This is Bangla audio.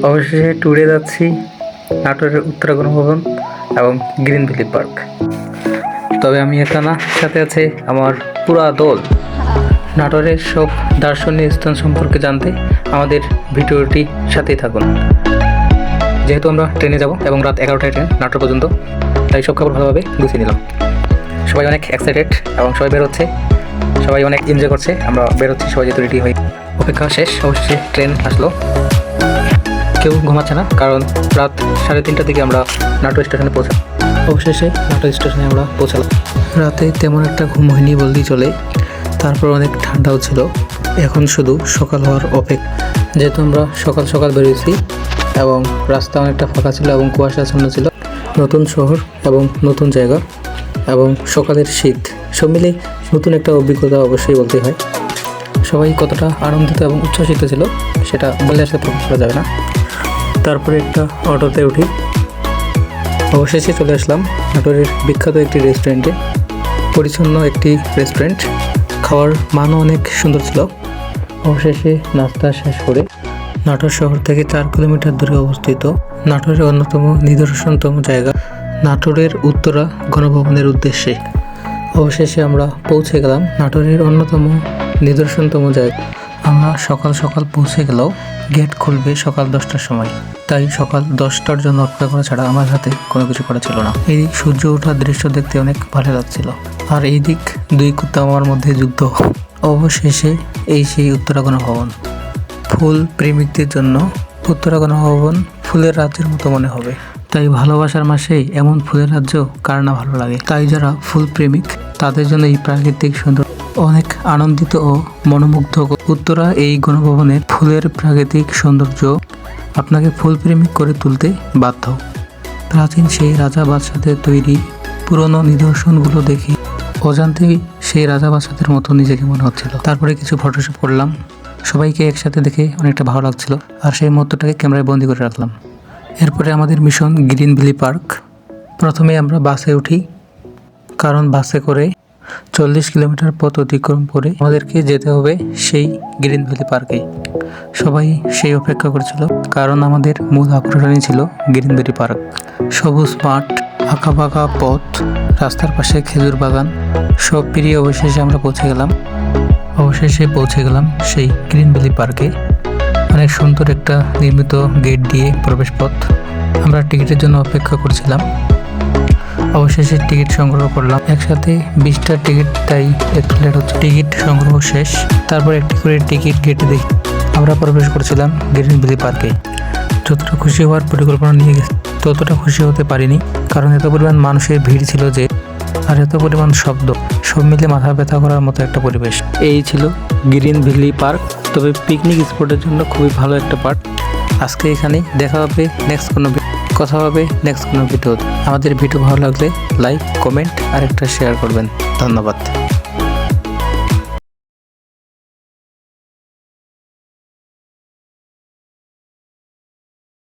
অবশেষে ট্যুরে যাচ্ছি নাটোরের উত্তরা গণভবন এবং গ্রিন ভ্যালি পার্ক। তবে আমি একা না, সাথে আছে আমার পুরা দল। নাটোরের সব দার্শনিক স্থান সম্পর্কে জানতে আমাদের ভিডিওটি সাথেই থাকুন। যেহেতু আমরা ট্রেনে যাব এবং রাত 11টায় ট্রেন নাটোর পর্যন্ত, তাই সব খবর ভালোভাবে গুছিয়ে নিলাম। সবাই অনেক এক্সাইটেড এবং সবাই বেরোচ্ছে, সবাই অনেক এনজয় করছে। আমরা বেরোচ্ছি, সবাই যেহেতু রেডি হই। অপেক্ষা শেষ, অবশ্যই ট্রেন আসলো। কেউ ঘুমাচ্ছে না, কারণ রাত 3:30টার দিকে আমরা নাটোর স্টেশনে পৌঁছালাম। অবশেষে নাটোর স্টেশনে আমরা পৌঁছালাম। রাতে তেমন একটা ঘুম হয়নি বললেই চলে, তারপর অনেক ঠান্ডাও ছিল। এখন শুধু সকাল হওয়ার অপেক্ষা। যেহেতু আমরা সকাল সকাল বেরিয়েছি এবং রাস্তা অনেকটা ফাঁকা ছিল এবং কুয়াশাচ্ছন্ন ছিল। নতুন শহর এবং নতুন জায়গা এবং সকালের শীত, সব মিলে নতুন একটা অভিজ্ঞতা অবশ্যই বলতে হয়। সবাই কতটা আনন্দিত এবং উচ্ছ্বসিত ছিল সেটা বলে আসলে প্রকাশ করা যাবে না। তারপরে একটা অটোতে উঠি, অবশেষে চলে আসলাম নাটোরের বিখ্যাত একটি রেস্টুরেন্টে। পরিচ্ছন্ন একটি রেস্টুরেন্ট, খাওয়ার মানও অনেক সুন্দর ছিল। অবশেষে নাস্তা শেষ করে নাটোর শহর থেকে 4 কিলোমিটার দূরে অবস্থিত নাটোরের অন্যতম নিদর্শনতম জায়গা নাটোরের উত্তরা গণভবনের উদ্দেশ্যে অবশেষে আমরা পৌঁছে গেলাম। নাটোরের অন্যতম নিদর্শনতম জায়গা। আমরা সকাল সকাল পৌঁছে গেলেও গেট খুলবে সকাল 10টার সময়, তাই সকাল 10টার জন্য অপেক্ষা করা ছাড়া আমার হাতে কোনো কিছু করা ছিল না। এই দিক সূর্য ওঠার দৃশ্য দেখতে অনেক ভালো লাগছিল, আর এই দিক দুই কুত্তা আমার মধ্যে যুদ্ধ। অবশেষে এই সেই উত্তরা গণভবন। ফুল প্রেমিকদের জন্য উত্তরা গণভবন ফুলের রাজ্যের মতো মনে হবে। তাই ভালোবাসার মাসেই এমন ফুলের রাজ্য কার না ভালো লাগে। তাই যারা ফুল প্রেমিক তাদের জন্য এই প্রাকৃতিক সুন্দর অনেক আনন্দিত ও মনোমুগ্ধ। উত্তরা এই গণভবনের ফুলের প্রাকৃতিক সৌন্দর্য আপনাকে ফুল প্রেমিক করে তুলতে বাধ্য। প্রাচীন সেই রাজা বাদশাদের তৈরি পুরনো নিদর্শনগুলো দেখে অজান্তেই সেই রাজা বাদশাদের মতো নিজেকে মনে হচ্ছিল। তারপরে কিছু ফটোশুট করলাম, সবাইকে একসাথে দেখে অনেকটা ভালো লাগছিল, আর সেই মুহূর্তটাকে ক্যামেরায় বন্দি করে রাখলাম। এরপরে আমাদের মিশন গ্রিন ভ্যালি পার্ক। প্রথমে আমরা বাসে উঠি, কারণ বাসে করে 40 কিলোমিটার পথ অতিক্রম করে আমাদেরকে যেতে হবে সেই গ্রিন ভ্যালি পার্কে। সবাই সেই অপেক্ষা করেছিল, কারণ আমাদের মূল আকর্ষণই ছিল গ্রিন ভ্যালি পার্ক। সবুজ মাঠ, আঁকাবাঁকা পথ, রাস্তার পাশে খেজুর বাগান, সব পেরিয়ে অবশেষে আমরা পৌঁছে গেলাম সেই গ্রিন ভ্যালি পার্কে। অনেক সুন্দর একটা নির্মিত গেট দিয়ে প্রবেশ পথ। আমরা টিকিটের জন্য অপেক্ষা করছিলাম। অবশেষে টিকিট সংগ্রহ করলাম, একসাথে 20টা টিকিট, তাই একটু লেট হচ্ছে। টিকিট সংগ্রহ শেষ, তারপর একটি করে টিকিট কেটে দেখি আমরা প্রবেশ করছিলাম গ্রিন ভ্যালি পার্কে। যতটা খুশি হওয়ার পরিকল্পনা নিয়ে গেছে ততটা খুশি হতে পারিনি, কারণ এত পরিমাণ মানুষের ভিড় ছিল যে, আর এত পরিমাণ শব্দ, সব মিলে মাথা ব্যথা করার মতো একটা পরিবেশ। এই ছিল গ্রিন ভ্যালি পার্ক, তবে পিকনিক স্পটের জন্য খুবই ভালো একটা পার্ক। আজকে এখানে দেখা হবে, কথা হবে নেক্সট কোনো ভিডিও। আমাদের ভিডিও ভালো লাগলে লাইক, কমেন্ট আর একটা শেয়ার করবেন। ধন্যবাদ।